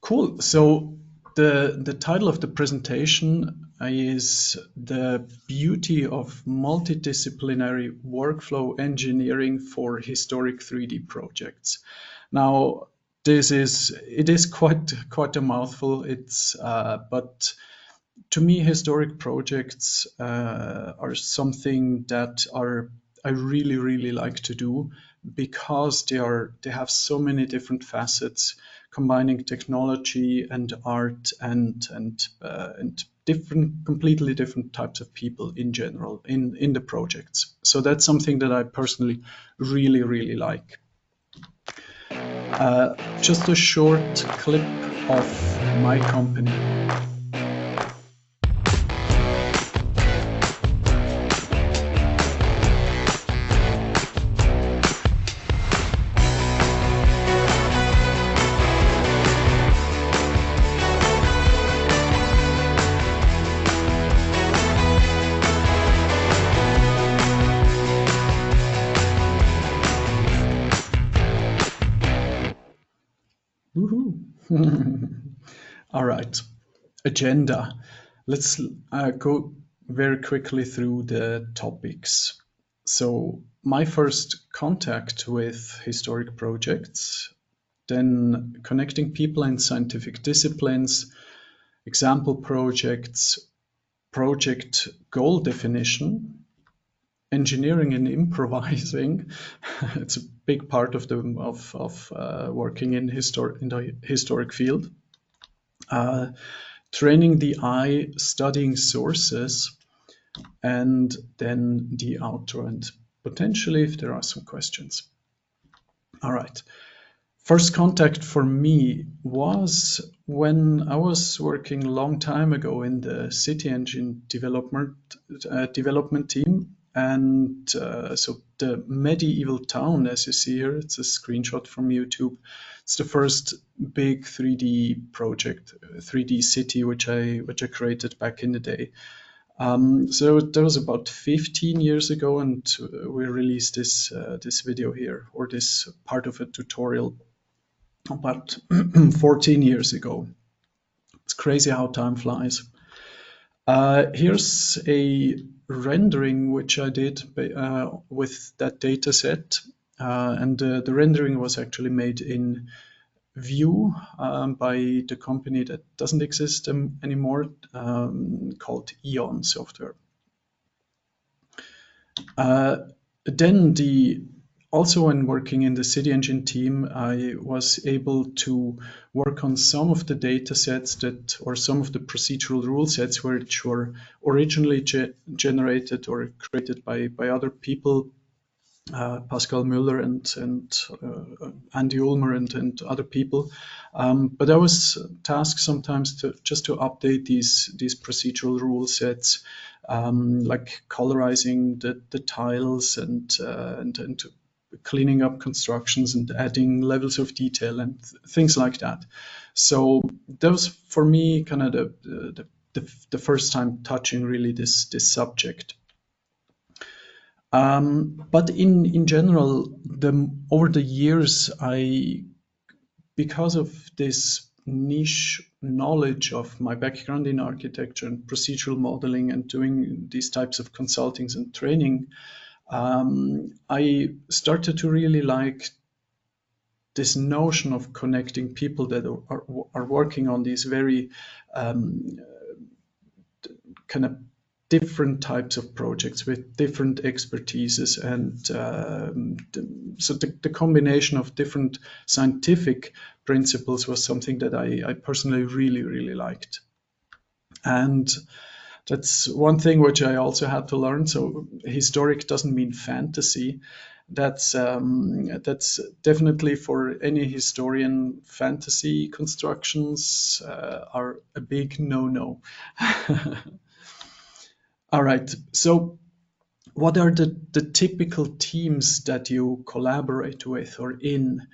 Cool. So the title of the presentation is The Beauty of Multidisciplinary Workflow Engineering for Historic 3D Projects. Now, it is quite a mouthful. But to me, historic projects are something that I really like to do because they have so many different facets, combining technology and art and completely different types of people in general in the projects. So that's something that I personally really like. Just a short clip of my company. Woohoo! All right, agenda. Let's go very quickly through the topics. So my first contact with historic projects, then connecting people and scientific disciplines, example projects, project goal definition, engineering and improvising. It's a big part of working in the historic field. Training the eye, studying sources, and then the outro, and potentially if there are some questions. All right. First contact for me was when I was working a long time ago in the city engine development team. And so the medieval town, as you see here, it's a screenshot from YouTube. It's the first big 3D project, 3D city, which I created back in the day. So that was about 15 years ago, and we released this video here, or this part of a tutorial, about 14 years ago. It's crazy how time flies. Here's a rendering which I did with that data set. And the rendering was actually made in Vue by the company that doesn't exist anymore, called Eon Software. Then also when working in the City Engine team, I was able to work on some of the data sets or some of the procedural rule sets which were originally generated or created by other people, Pascal Müller and Andy Ulmer and other people. But I was tasked sometimes to update these procedural rule sets, like colorizing the tiles and cleaning up constructions and adding levels of detail and things like that. So that was for me kind of the first time touching really this subject. But in general, over the years, because of this niche knowledge of my background in architecture and procedural modeling and doing these types of consultings and training, I started to really like this notion of connecting people that are working on these very kind of different types of projects with different expertises, and so the combination of different scientific principles was something that I personally really liked. And that's one thing which I also had to learn. So historic doesn't mean fantasy. That's definitely, for any historian, fantasy constructions are a big no-no. All right, so what are the typical teams that you collaborate with or in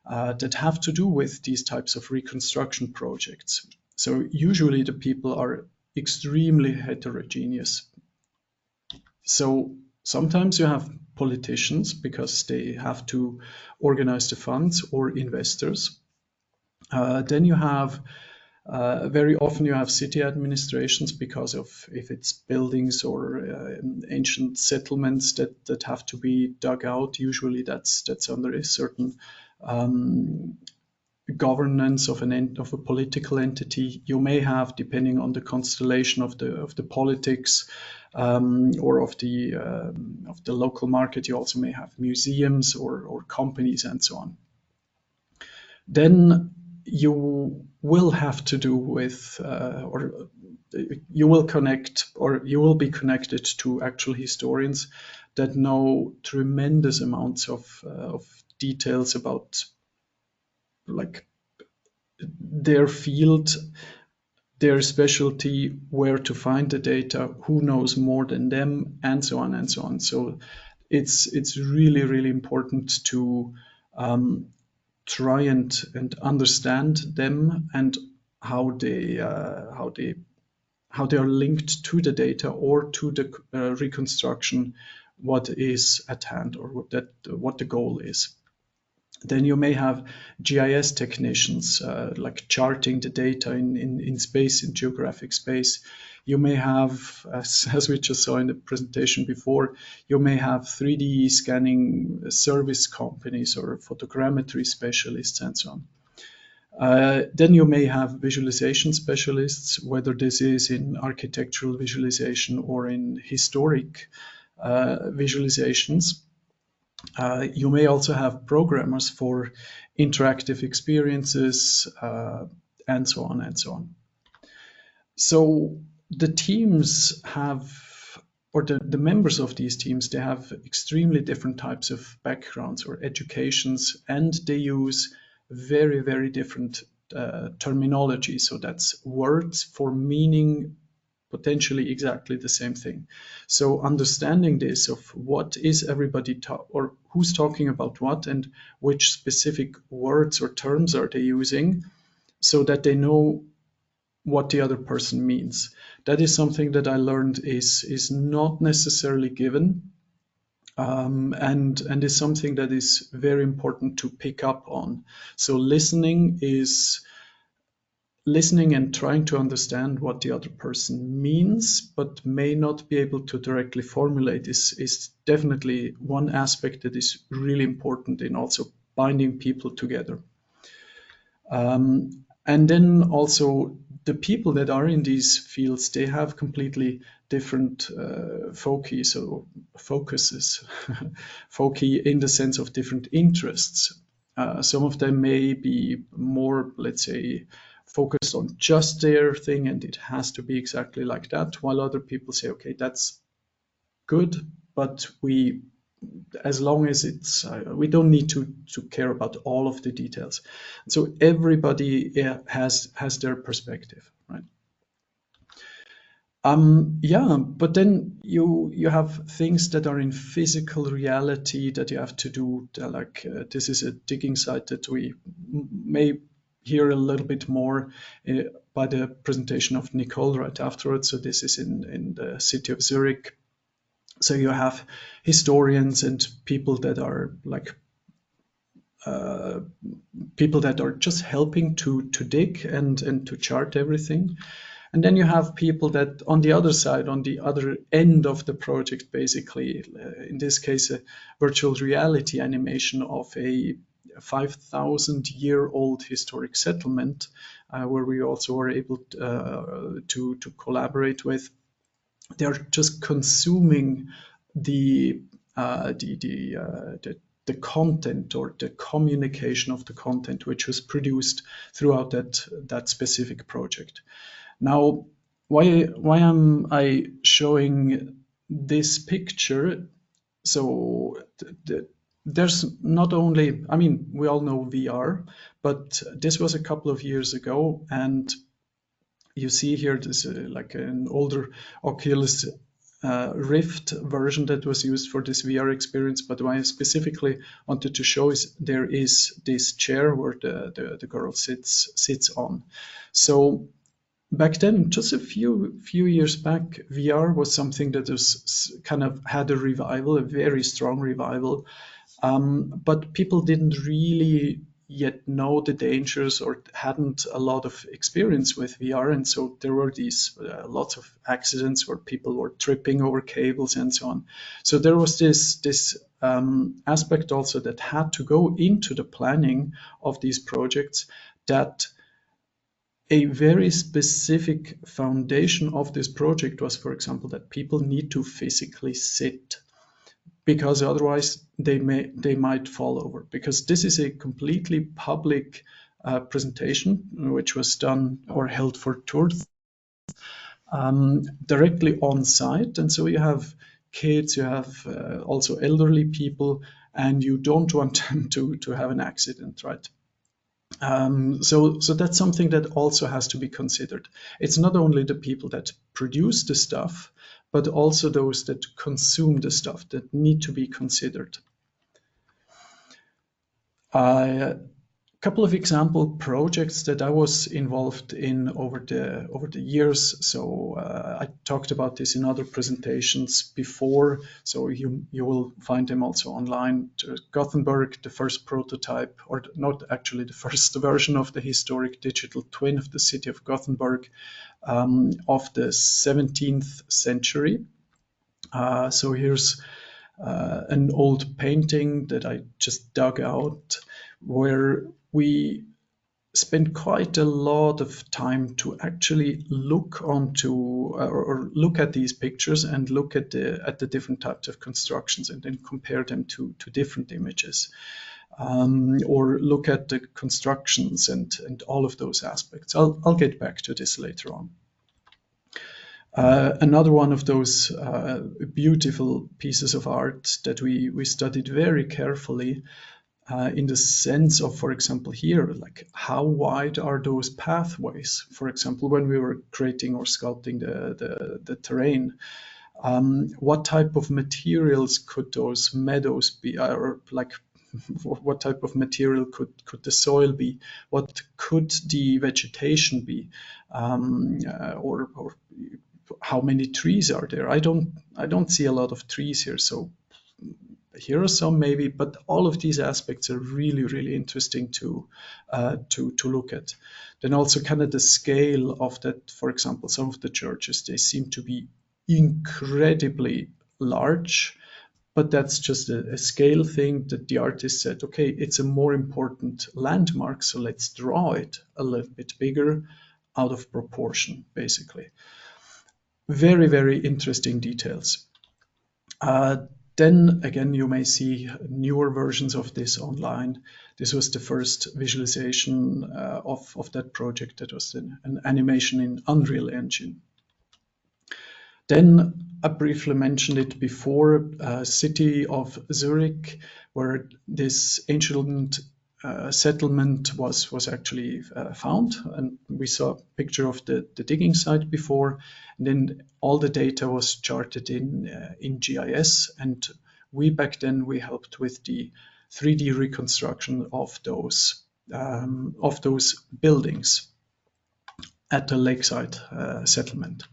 that have to do with these types of reconstruction projects? So usually the people are extremely heterogeneous. So sometimes you have politicians because they have to organize the funds, or investors. Then you have very often you have city administrations because of if it's buildings or ancient settlements that have to be dug out. Usually that's under a certain governance of of a political entity. You may have, depending on the constellation of the politics or of the local market, you also may have museums or companies and so on. Then you will have to do with, or you will connect, or you will be connected to actual historians that know tremendous amounts of details about like their field, their specialty, where to find the data, who knows more than them, and so on and so on. So it's really really important to try and understand them and how they are linked to the data or to the reconstruction, what is at hand or what the goal is. Then you may have GIS technicians like charting the data in space, in geographic space. You may have, as we just saw in the presentation before, you may have 3D scanning service companies or photogrammetry specialists and so on. Then you may have visualization specialists, whether this is in architectural visualization or in historic visualizations. You may also have programmers for interactive experiences and so on and so on. So the teams have, or the members of these teams, they have extremely different types of backgrounds or educations, and they use very, very different terminology. So that's words for meaning potentially exactly the same thing. So understanding this of what is everybody or who's talking about what and which specific words or terms are they using so that they know what the other person means. That is something that I learned is not necessarily given, and is something that is very important to pick up on. So listening is listening and trying to understand what the other person means, but may not be able to directly formulate is definitely one aspect that is really important in also binding people together. And then also the people that are in these fields, they have completely different focuses, foci in the sense of different interests. Some of them may be more, let's say, focused on just their thing and it has to be exactly like that, while other people say, okay, that's good, but as long as it's we don't need to care about all of the details. So everybody has their perspective, right? Yeah, but then you have things that are in physical reality that you have to do, like this is a digging site that we may hear a little bit more by the presentation of Nicole right afterwards. So this is in the city of Zurich. So you have historians and people that are like people that are just helping to dig and to chart everything. And then you have people that on the other side, on the other end of the project, basically, in this case, a virtual reality animation of a 5,000-year-old historic settlement, where we also were able to collaborate with. They're just consuming the content or the communication of the content which was produced throughout that specific project. Now, why am I showing this picture? So there's not only, I mean, we all know VR, but this was a couple of years ago, and you see here this like an older Oculus Rift version that was used for this VR experience. But what I specifically wanted to show is there is this chair where the girl sits on. So back then, just a few years back, VR was something that was kind of had a very strong revival, but people didn't really yet know the dangers or hadn't a lot of experience with VR, and so there were these lots of accidents where people were tripping over cables and so on. So there was this aspect also that had to go into the planning of these projects, that a very specific foundation of this project was, for example, that people need to physically sit, because otherwise they might fall over. Because this is a completely public presentation which was done or held for tours directly on site, and so you have kids, you have also elderly people, and you don't want them to have an accident, right? So that's something that also has to be considered. It's not only the people that produce the stuff, but also those that consume the stuff that need to be considered. A couple of example projects that I was involved in over the years. So I talked about this in other presentations before, so you will find them also online. Gothenburg, the first prototype, or not actually the first version of the historic digital twin of the city of Gothenburg of the 17th century. So here's an old painting that I just dug out, where we spent quite a lot of time to actually look onto or look at these pictures and look at the different types of constructions and then compare them to different images, or look at the constructions and all of those aspects. I'll get back to this later on. Another one of those beautiful pieces of art that we studied very carefully, in the sense of, for example, here, like how wide are those pathways? For example, when we were creating or sculpting the terrain, what type of materials could those meadows be, or like what type of material could the soil be? What could the vegetation be, or how many trees are there? I don't see a lot of trees here, so here are some maybe, but all of these aspects are really, really interesting to look at. Then also kind of the scale of that. For example, some of the churches, they seem to be incredibly large, but that's just a scale thing that the artist said, okay, it's a more important landmark, so let's draw it a little bit bigger out of proportion, basically. Very, very interesting details. Then again, you may see newer versions of this online. This was the first visualization of that project. That was an animation in Unreal Engine. Then I briefly mentioned it before, city of Zurich, where this ancient settlement was actually found, and we saw a picture of the digging site before, and then all the data was charted in GIS, and back then we helped with the 3D reconstruction of those buildings at the lakeside settlement.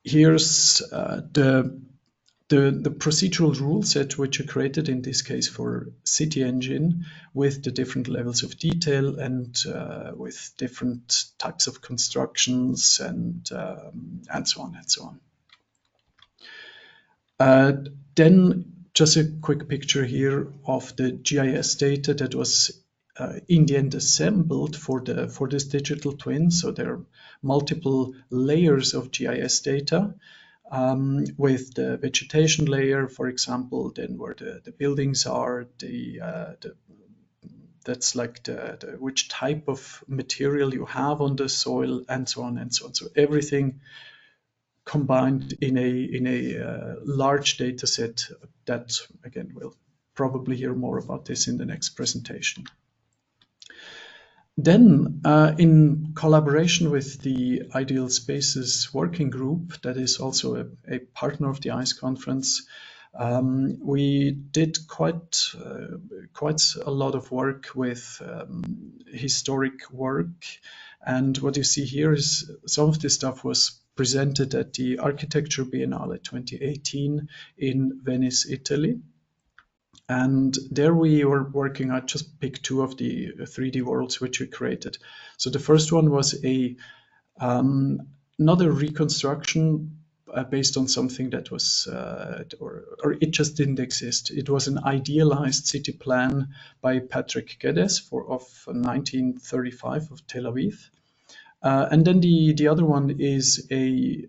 Here's the procedural rule set which I created in this case for City Engine, with the different levels of detail and with different types of constructions and so on and so on. Then just a quick picture here of the GIS data that was in the end assembled for this digital twin. So there are multiple layers of GIS data. With the vegetation layer, for example, then where the buildings are, that's like the which type of material you have on the soil, and so on and so on. So everything combined in a large data set that, again, we'll probably hear more about this in the next presentation. Then, in collaboration with the Ideal Spaces Working Group, that is also a partner of the ICE conference, we did quite a lot of work with historic work. And what you see here is some of this stuff was presented at the Architecture Biennale 2018 in Venice, Italy. And there we were working, I just picked two of the 3D worlds which we created. So the first one was not a reconstruction based on something that was, or it just didn't exist. It was an idealized city plan by Patrick Geddes of 1935 of Tel Aviv. And then the other one is a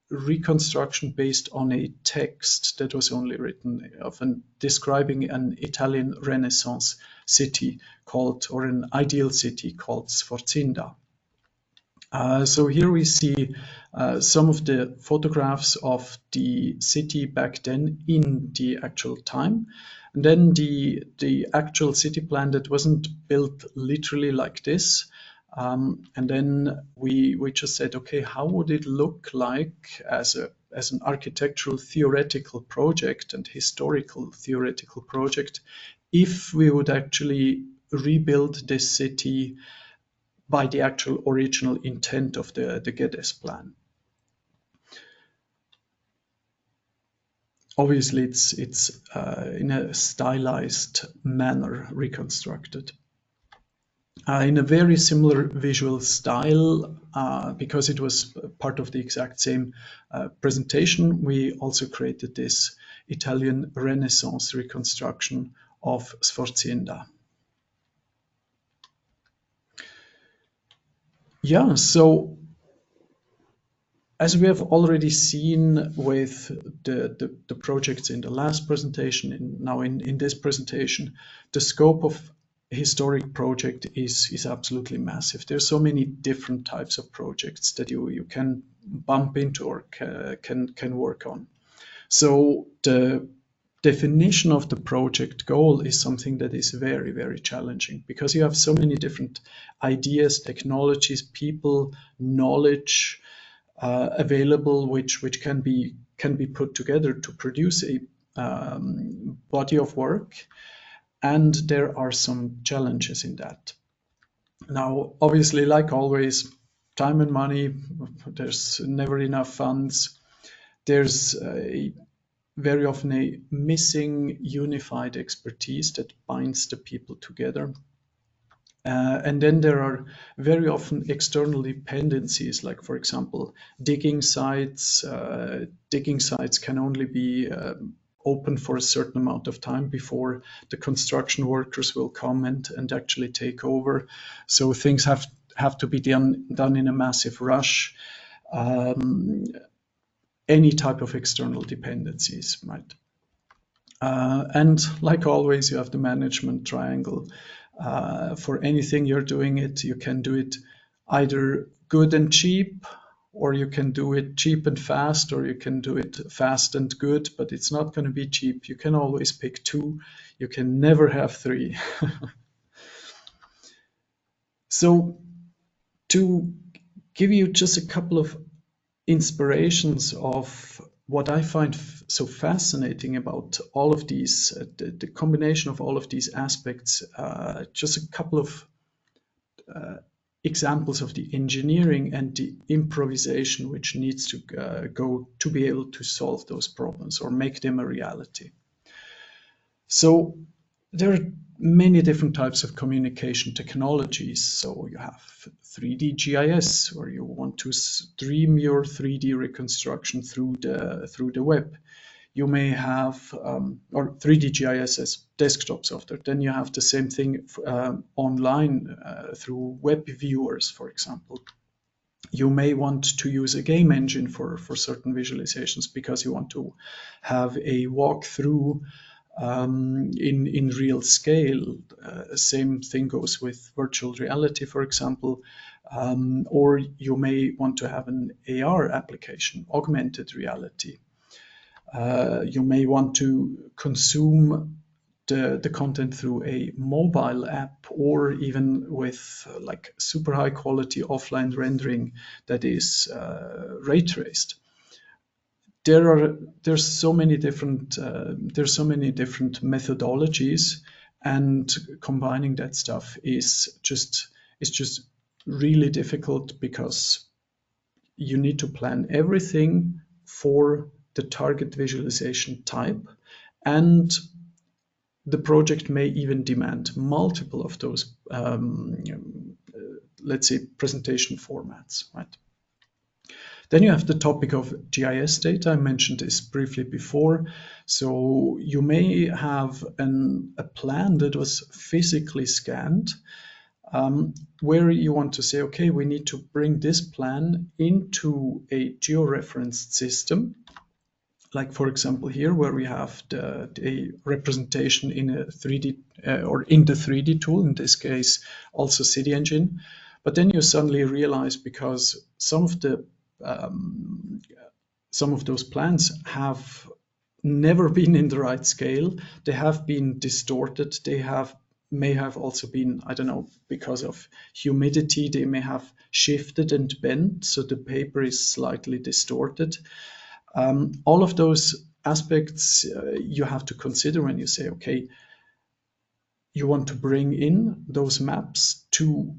reconstruction based on a text that was only written describing an Italian Renaissance city called, or an ideal city called Sforzinda. So here we see some of the photographs of the city back then in the actual time. And then the actual city plan that wasn't built literally like this. And then we just said, okay, how would it look like as an architectural theoretical project and historical theoretical project if we would actually rebuild this city by the actual original intent of the Geddes plan. Obviously, it's in a stylized manner reconstructed. In a very similar visual style, because it was part of the exact same presentation, we also created this Italian Renaissance reconstruction of Sforzinda. Yeah, so as we have already seen with the projects in the last presentation, and now in this presentation, the scope of a historic project is absolutely massive. There's so many different types of projects that you can bump into or can work on. So the definition of the project goal is something that is very, very challenging because you have so many different ideas, technologies, people, knowledge available, which can be put together to produce a body of work, and there are some challenges in that. Now, obviously, like always, time and money. There's never enough funds. There's very often a missing unified expertise that binds the people together. And then there are very often external dependencies, like, for example, digging sites. Digging sites can only be open for a certain amount of time before the construction workers will come and actually take over. So things have to be done in a massive rush. Any type of external dependencies, right? And like always, you have the management triangle. For anything you're doing it, you can do it either good and cheap, or you can do it cheap and fast, or you can do it fast and good, but it's not going to be cheap. You can always pick two. You can never have three. So to give you just a couple of inspirations of what I find so fascinating about all of these, the combination of all of these aspects, just a couple of examples of the engineering and the improvisation which needs to go to be able to solve those problems or make them a reality. So there are many different types of communication technologies. So you have 3D GIS, where you want to stream your 3D reconstruction through the web. You may have, or 3D GIS as desktop software. Then you have the same thing online through web viewers, for example. You may want to use a game engine for certain visualizations because you want to have a walkthrough in real scale. Same thing goes with virtual reality, for example, or you may want to have an AR application, augmented reality. You may want to consume the content through a mobile app, or even with like super high quality offline rendering that is ray traced. There's so many different methodologies, and combining that stuff is just really difficult because you need to plan everything for the target visualization type, and the project may even demand multiple of those, let's say, presentation formats, right? Then you have the topic of GIS data. I mentioned this briefly before. So you may have a plan that was physically scanned, where you want to say, okay, we need to bring this plan into a georeferenced system. Like, for example, here where we have the representation in a 3D or in the 3D tool, in this case, also City Engine. But then you suddenly realize, because some of those plans have never been in the right scale, they have been distorted, they may have also been, I don't know, because of humidity, they may have shifted and bent, so the paper is slightly distorted. All of those aspects you have to consider when you say, okay, you want to bring in those maps to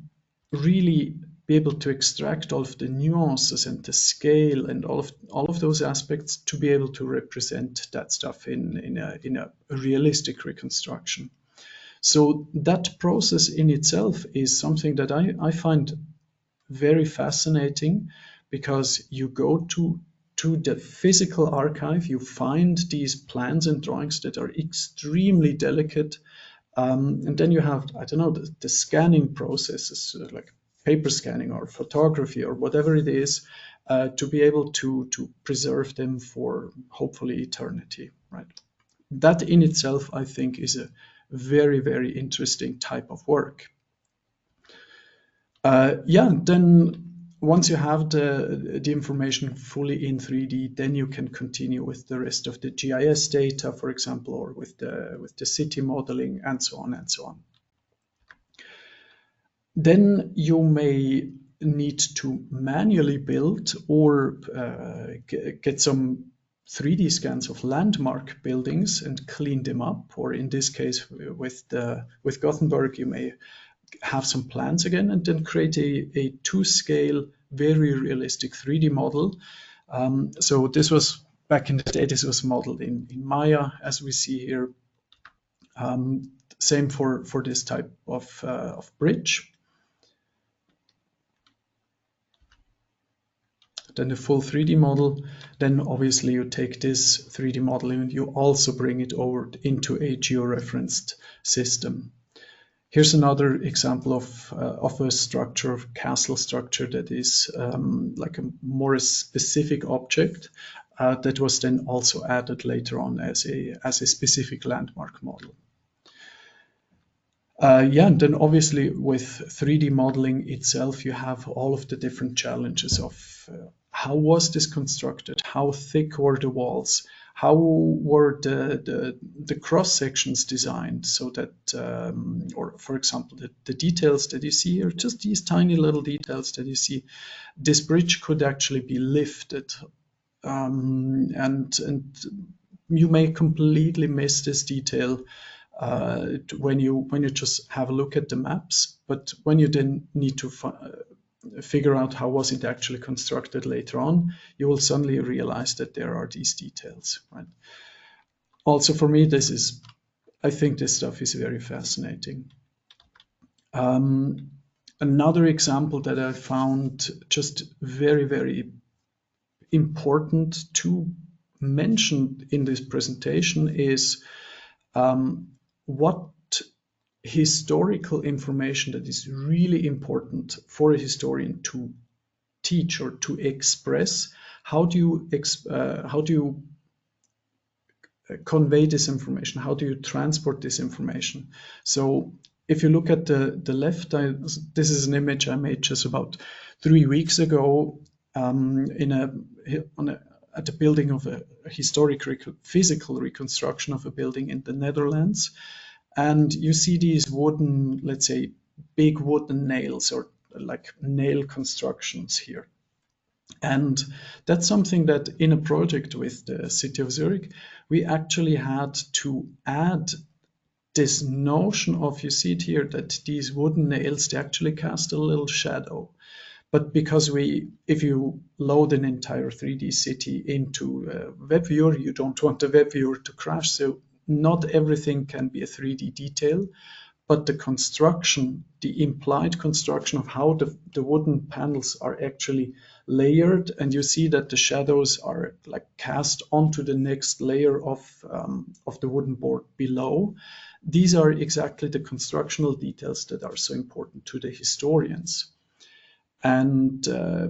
really be able to extract all of the nuances and the scale and all of those aspects to be able to represent that stuff in a realistic reconstruction. So that process in itself is something that I find very fascinating, because you go to the physical archive, you find these plans and drawings that are extremely delicate, and then you have, I don't know, the scanning processes, like paper scanning or photography or whatever it is, to be able to preserve them for hopefully eternity, right? That in itself, I think, is a very, very interesting type of work. Then once you have the information fully in 3D, then you can continue with the rest of the GIS data, for example, or with the city modeling, and so on and so on. Then you may need to manually build or get some 3D scans of landmark buildings and clean them up, or in this case with Gothenburg, you may have some plans again and then create a 2-scale, very realistic 3D model. So this was, back in the day, this was modeled in Maya, as we see here. Same for this type of bridge. Then the full 3D model. Then obviously you take this 3D model and you also bring it over into a georeferenced system. Here's another example of a structure, castle structure, that is like a more specific object that was then also added later on as a specific landmark model. And then obviously with 3D modeling itself, you have all of the different challenges of how was this constructed, how thick were the walls, how were the cross sections designed, so that, or for example, the details that you see here, just these tiny little details that you see, this bridge could actually be lifted, and you may completely miss this detail when you just have a look at the maps, but when you then need to figure out how was it actually constructed later on, you will suddenly realize that there are these details, right? Also for me, I think this stuff is very fascinating. Another example that I found just very, very important to mention in this presentation is what historical information that is really important for a historian to teach or to express. How do you convey this information? How do you transport this information? So if you look at the left, this is an image I made just about 3 weeks ago at the building of a historic physical reconstruction of a building in the Netherlands. And you see these wooden, let's say, big wooden nails, or like nail constructions here. And that's something that in a project with the city of Zurich, we actually had to add this notion of, you see it here, that these wooden nails, they actually cast a little shadow. But because if you load an entire 3D city into a web viewer, you don't want the web viewer to crash. So not everything can be a 3D detail, but the construction, the implied construction of how the wooden panels are actually layered, and you see that the shadows are like cast onto the next layer of the wooden board below. These are exactly the constructional details that are so important to the historians. And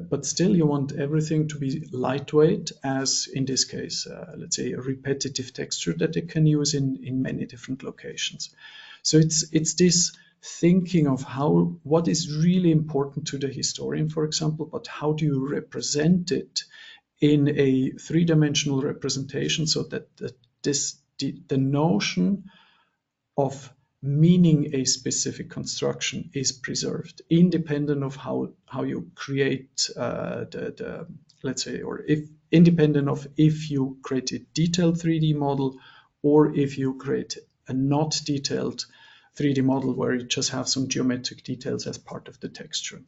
but still you want everything to be lightweight, as in this case, let's say a repetitive texture that they can use in many different locations. So it's this thinking of what is really important to the historian, for example, but how do you represent it in a three-dimensional representation so that the notion of meaning a specific construction is preserved, independent of how you create let's say, or if independent of if you create a detailed 3D model or if you create a not detailed 3D model where you just have some geometric details as part of the texture.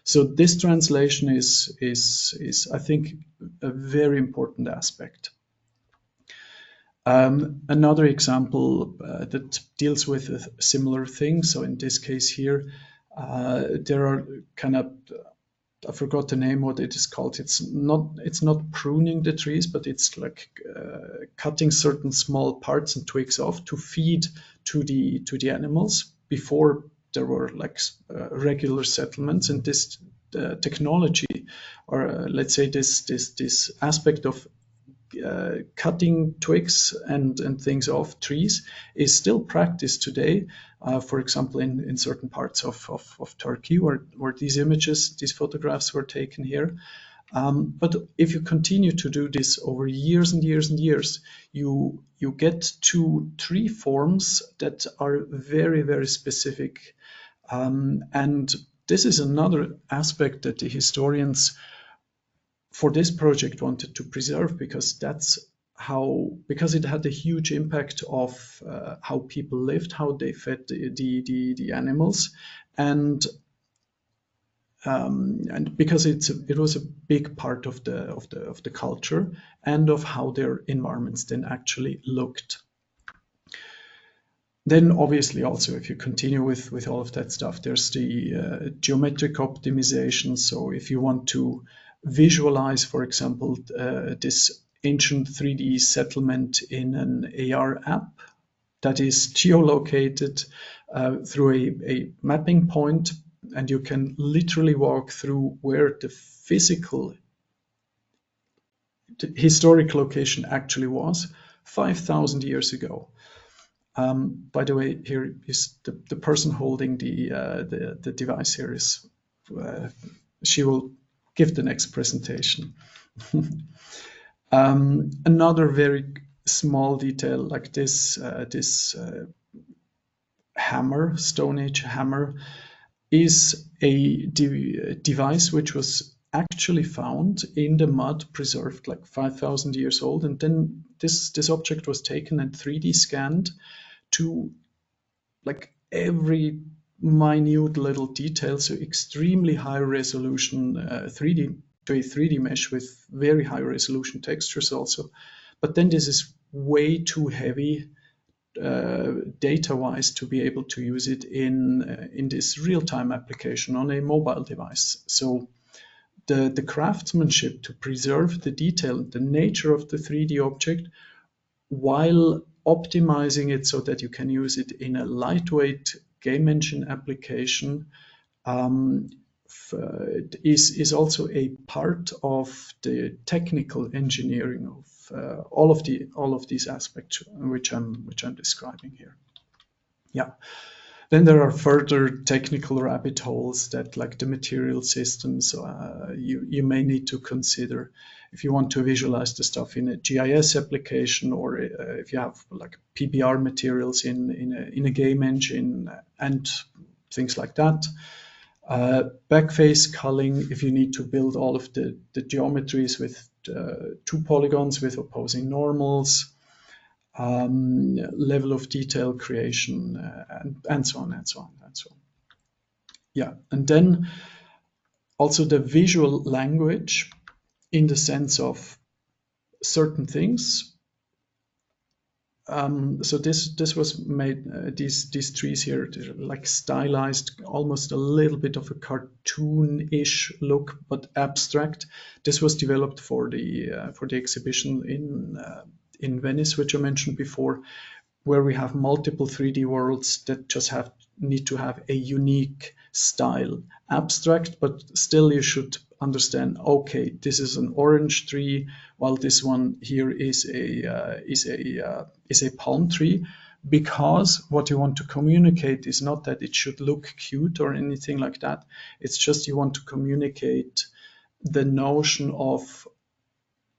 So this translation is I think a very important aspect. Another example that deals with a similar thing. So in this case here, there are kind of, I forgot the name what it is called. It's not pruning the trees, but it's like cutting certain small parts and twigs off to feed to the animals. Before there were like regular settlements, and this technology, or let's say this aspect of cutting twigs and things off trees is still practiced today. For example, in certain parts of Turkey where these images, these photographs were taken here. But if you continue to do this over years and years and years, you get to tree forms that are very, very specific. And this is another aspect that the historians for this project wanted to preserve, because because it had a huge impact of how people lived, how they fed the animals, and because it was a big part of the culture and of how their environments then actually looked. Then obviously also, if you continue with all of that stuff, there's the geometric optimization. So if you want to visualize, for example, this ancient 3D settlement in an AR app that is geolocated through a mapping point, and you can literally walk through where the historic location actually was 5,000 years ago. By the way, here is the person holding the device here is, she will give the next presentation. Another very small detail like this hammer, Stone Age hammer, is a device which was actually found in the mud, preserved like 5,000 years old, and then this object was taken and 3D scanned to like every minute little detail, so extremely high resolution 3D to a 3D mesh with very high resolution textures also. But then this is way too heavy data-wise to be able to use it in this real-time application on a mobile device. So the craftsmanship to preserve the detail, the nature of the 3D object, while optimizing it so that you can use it in a lightweight game engine application, is also a part of the technical engineering of all of these aspects which I'm describing here. Yeah. Then there are further technical rabbit holes that, like the material systems, you may need to consider if you want to visualize the stuff in a GIS application, or if you have like PBR materials in a game engine and things like that. Backface culling, if you need to build all of the geometries with 2 polygons with opposing normals. Level of detail creation, and so on and so on and so on. Yeah, and then also the visual language, in the sense of certain things So this was made, these trees here, they're like stylized, almost a little bit of a cartoon-ish look, but abstract. This was developed for the exhibition in Venice, which I mentioned before, where we have multiple 3D worlds that just need to have a unique style. Abstract, but still you should understand, okay, this is an orange tree, while this one here is a palm tree, because what you want to communicate is not that it should look cute or anything like that. It's just you want to communicate the notion of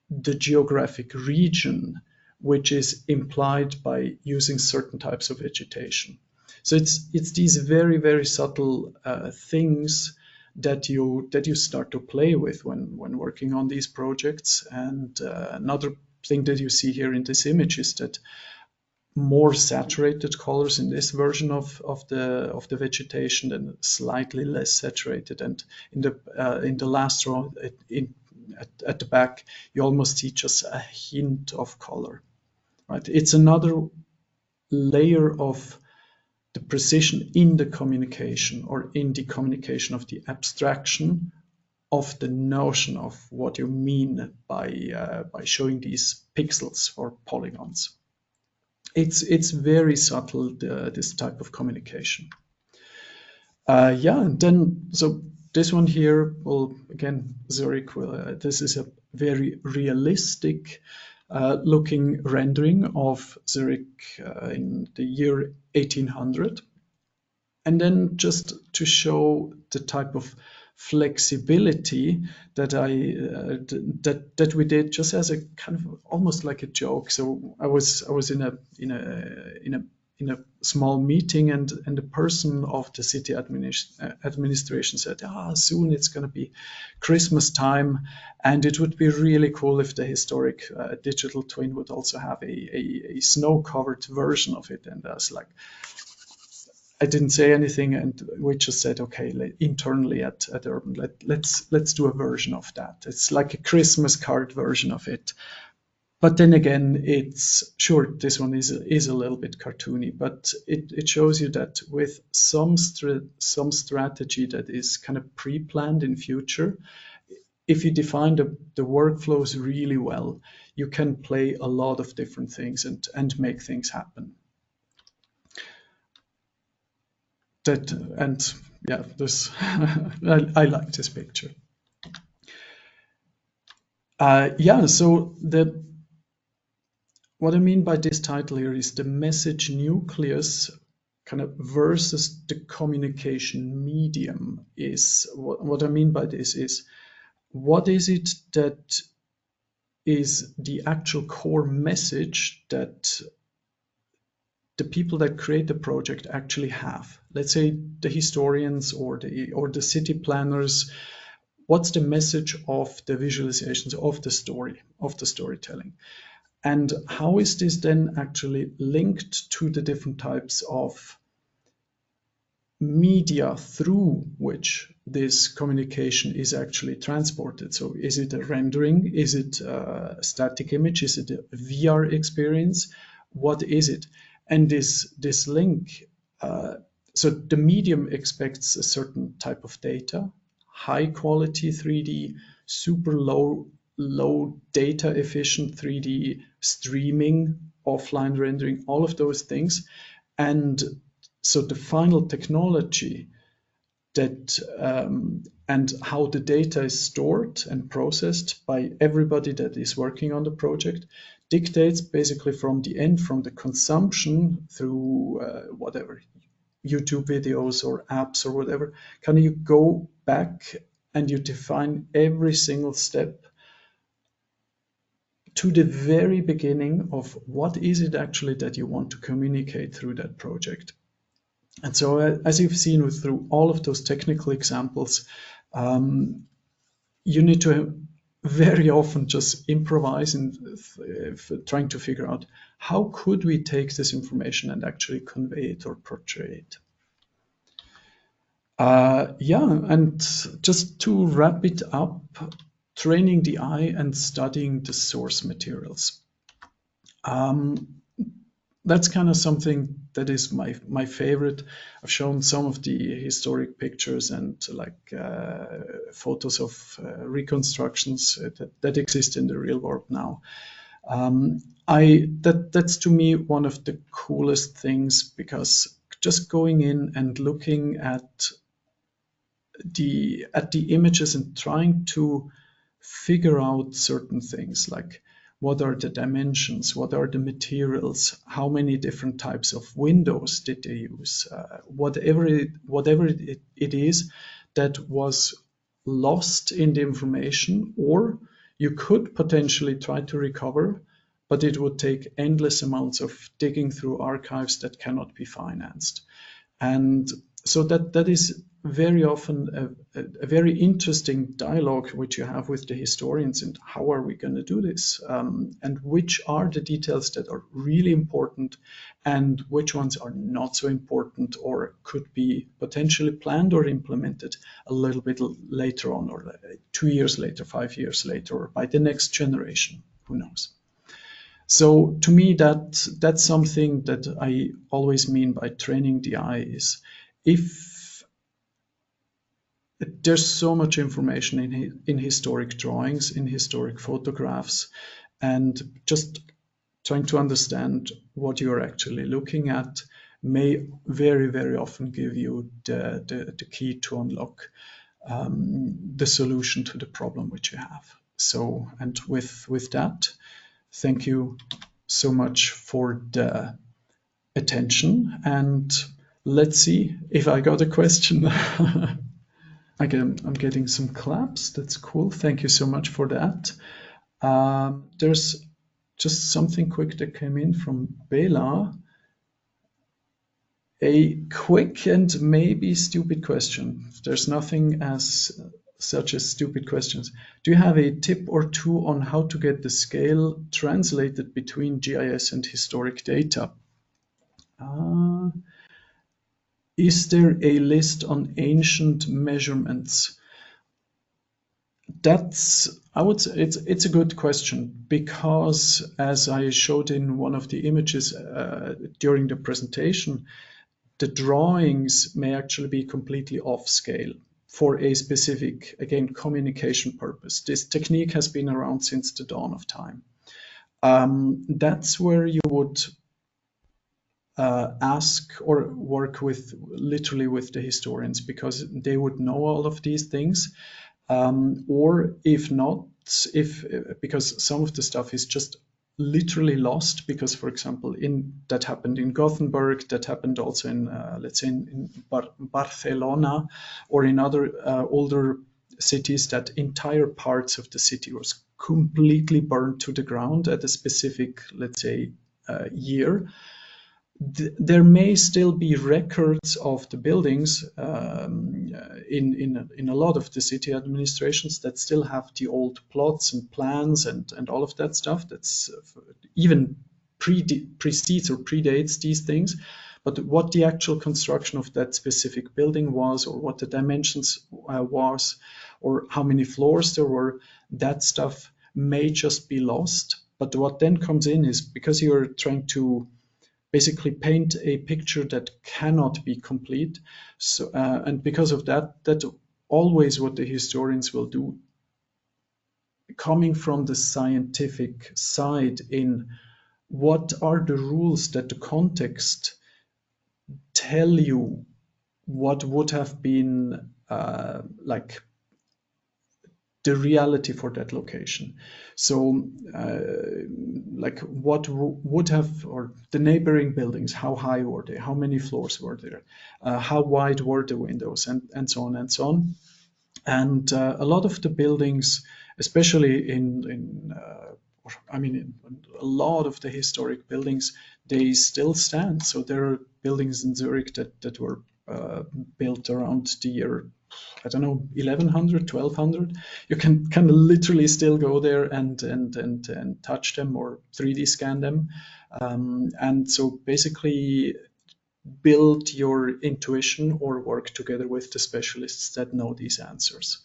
the geographic region, which is implied by using certain types of vegetation. So it's these very, very subtle things that you start to play with when working on these projects. And another thing that you see here in this image is that more saturated colors in this version of the vegetation than slightly less saturated. And in the last row, at the back, you almost see just a hint of color. Right? It's another layer of the precision in the communication, or in the communication of the abstraction of the notion of what you mean by showing these pixels or polygons. It's very subtle, this type of communication. Yeah, and then so this one here, well, again, Zurich, this is a very realistic looking rendering of Zurich in the year 1800. And then just to show the type of flexibility that that we did, just as a kind of almost like a joke. So I was in a small meeting, and the person of the city administration said, soon it's going to be Christmas time, and it would be really cool if the historic digital twin would also have a snow-covered version of it. And I was like, I didn't say anything, and we just said, okay, internally at Urban, let's do a version of that. It's like a Christmas card version of it. But then again, it's sure this one is a little bit cartoony, but it shows you that with some strategy that is kind of pre-planned in future, if you define the workflows really well, you can play a lot of different things and make things happen. This I like this picture. So what I mean by this title here is the message nucleus kind of versus the communication medium. Is what I mean by this is, what is it that is the actual core message that the people that create the project actually have? Let's say the historians or the city planners. What's the message of the visualizations of the storytelling? And how is this then actually linked to the different types of media through which this communication is actually transported? So is it a rendering? Is it a static image? Is it a VR experience? What is it? And this link, so the medium expects a certain type of data, high quality 3D, super low data efficient 3D, streaming, offline rendering, all of those things. And so the final technology that and how the data is stored and processed by everybody that is working on the project dictates basically from the consumption through whatever, YouTube videos or apps or whatever. Can you go back and you define every single step to the very beginning of what is it actually that you want to communicate through that project? And so, as you've seen through all of those technical examples, you need to very often just improvise and trying to figure out how could we take this information and actually convey it or portray it. And just to wrap it up, training the eye and studying the source materials. that's kind of something that is my favorite. I've shown some of the historic pictures and like photos of reconstructions that exist in the real world now. That's to me one of the coolest things, because just going in and looking at the images and trying to figure out certain things like what are the dimensions, what are the materials, how many different types of windows did they use, whatever it is that was lost in the information, or you could potentially try to recover, but it would take endless amounts of digging through archives that cannot be financed. And so that is very often a very interesting dialogue which you have with the historians, and how are we going to do this, and which are the details that are really important and which ones are not so important or could be potentially planned or implemented a little bit later on, or 2 years later, 5 years later, or by the next generation, who knows. So to me, that's something that I always mean by training the eye is, if there's so much information in historic drawings, in historic photographs, and just trying to understand what you're actually looking at may very, very often give you the key to unlock the solution to the problem which you have. So, and with that, thank you so much for the attention, and let's see if I got a question. Again, I'm getting some claps. That's cool. Thank you so much for that. There's just something quick that came in from Bela. A quick and maybe stupid question. There's nothing as such as stupid questions. Do you have a tip or two on how to get the scale translated between GIS and historic data? Is there a list on ancient measurements? I would say it's a good question, because as I showed in one of the images during the presentation, the drawings may actually be completely off scale for a specific, again, communication purpose. This technique has been around since the dawn of time. That's where you would ask or work literally with the historians, because they would know all of these things. Or if not, because some of the stuff is just literally lost, because, for example, that happened in Gothenburg, that happened also in, let's say, in Barcelona, or in other older cities, that entire parts of the city was completely burned to the ground at a specific, let's say, year. There may still be records of the buildings in a lot of the city administrations that still have the old plots and plans and all of that stuff. That's even precedes or predates these things. But what the actual construction of that specific building was, or what the dimensions was, or how many floors there were, that stuff may just be lost. But what then comes in is, because you're trying to basically paint a picture that cannot be complete. So, and because of that, that's always what the historians will do, coming from the scientific side, in what are the rules that the context tell you what would have been like the reality for that location. So like what would have, or the neighboring buildings, how high were they, how many floors were there, how wide were the windows, and so on and so on. And a lot of the buildings, especially in a lot of the historic buildings, they still stand. So there are buildings in Zurich that were built around the year, I don't know, 1100, 1200. You can kind of literally still go there and touch them or 3D scan them. And so basically build your intuition or work together with the specialists that know these answers.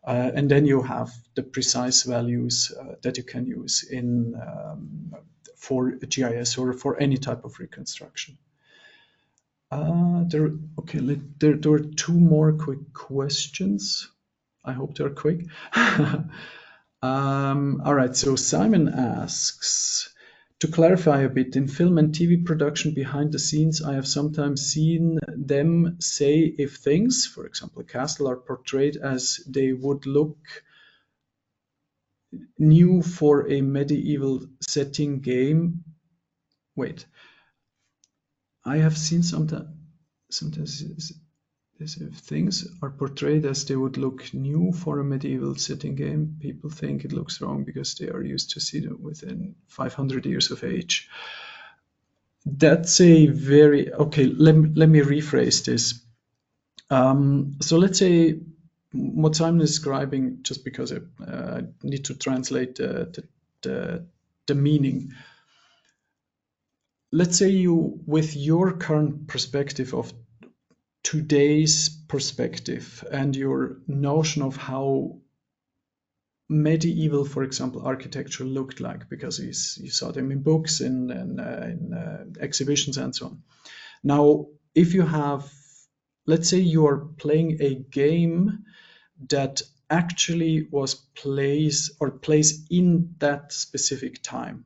And then you have the precise values that you can use in for GIS or for any type of reconstruction. There are two more quick questions. I hope they're quick. All right, so Simon asks, to clarify a bit, in film and TV production behind the scenes, I have sometimes seen them say if things, for example, a castle, are portrayed as they would look new for a medieval setting game. Wait, I have seen sometimes if things are portrayed as they would look new for a medieval setting game, people think it looks wrong because they are used to see them within 500 years of age. That's a very, okay, let me rephrase this. So let's say what Simon is describing, just because I need to translate the meaning. Let's say you, with your current perspective of today's perspective and your notion of how medieval, for example, architecture looked like, because you saw them in books, in exhibitions and so on. Now, if you have, let's say you are playing a game that actually was plays in that specific time.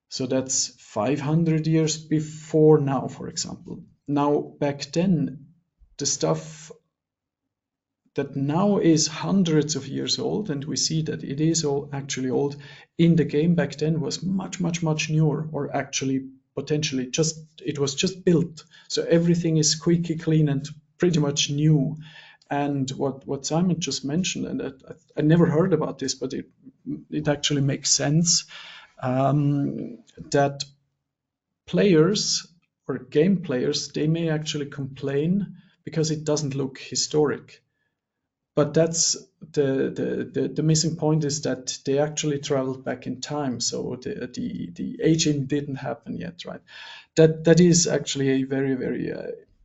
So that's 500 years before now, for example. Now, back then, the stuff that now is hundreds of years old, and we see that it is all actually old, in the game back then was much, much, much newer, or actually potentially it was just built. So everything is squeaky clean and pretty much new. And what Simon just mentioned, and I never heard about this, but it actually makes sense, that players or game players, they may actually complain because it doesn't look historic. But that's the missing point, is that they actually traveled back in time, so the aging didn't happen yet, right? That is actually a very, very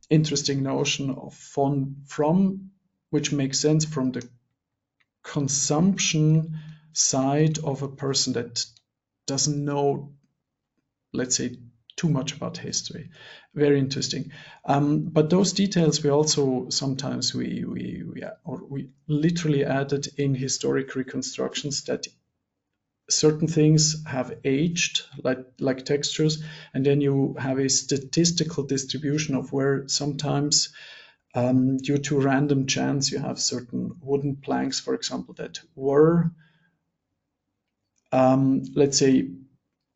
interesting notion of from which makes sense from the consumption side of a person that doesn't know, let's say, too much about history. Very interesting. But those details we also sometimes we literally added in historic reconstructions, that certain things have aged like textures, and then you have a statistical distribution of where sometimes due to random chance you have certain wooden planks, for example, that were let's say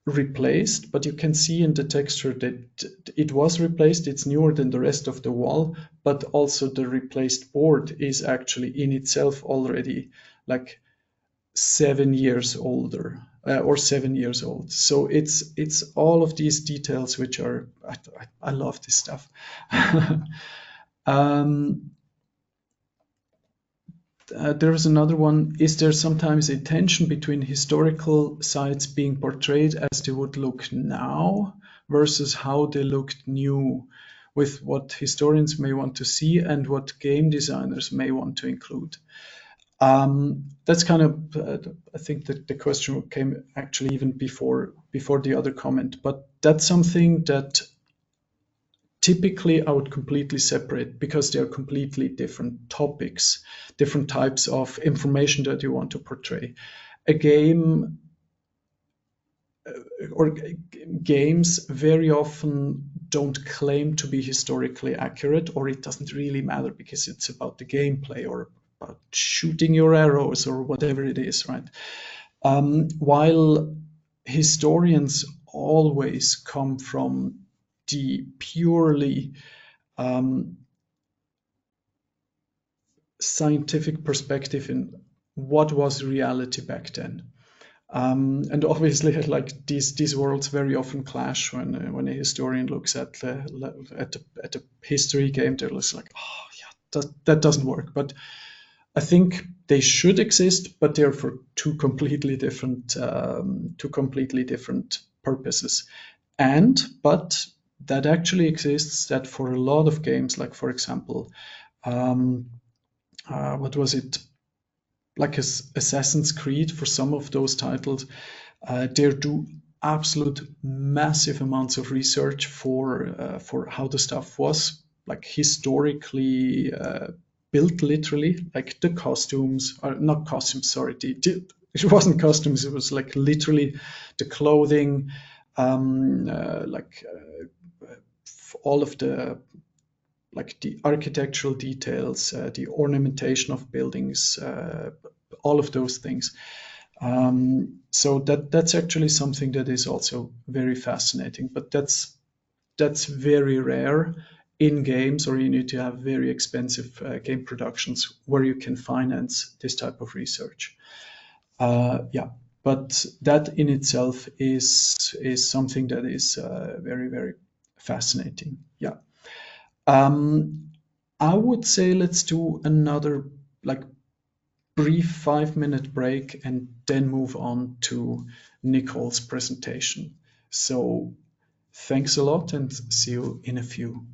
replaced, but you can see in the texture that it was replaced. It's newer than the rest of the wall, but also the replaced board is actually in itself already like 7 years older or 7 years old. So it's all of these details which are, I love this stuff. There is another one. Is there sometimes a tension between historical sites being portrayed as they would look now versus how they looked new, with what historians may want to see and what game designers may want to include? That's kind of, I think that the question came actually even before the other comment, but that's something that typically I would completely separate, because they are completely different topics, different types of information that you want to portray. A game or games very often don't claim to be historically accurate, or it doesn't really matter because it's about the gameplay or about shooting your arrows or whatever it is, right? While historians always come from the purely scientific perspective in what was reality back then. And obviously, like these worlds very often clash when a historian looks at a history game. They're just like, oh yeah, that doesn't work. But I think they should exist, but they're for two completely different purposes. But that actually exists, that for a lot of games, like for example, what was it, like Assassin's Creed for some of those titles. They do absolute massive amounts of research for how the stuff was like historically built, literally, like the costumes, or not costumes, sorry, it wasn't costumes, it was like literally the clothing, all of the like the architectural details, the ornamentation of buildings, all of those things. So that's actually something that is also very fascinating, but that's very rare in games, or you need to have very expensive game productions where you can finance this type of research. Yeah, but that in itself is something that is very, very fascinating. Yeah. I would say let's do another like brief 5-minute break and then move on to Nicole's presentation. So thanks a lot and see you in a few.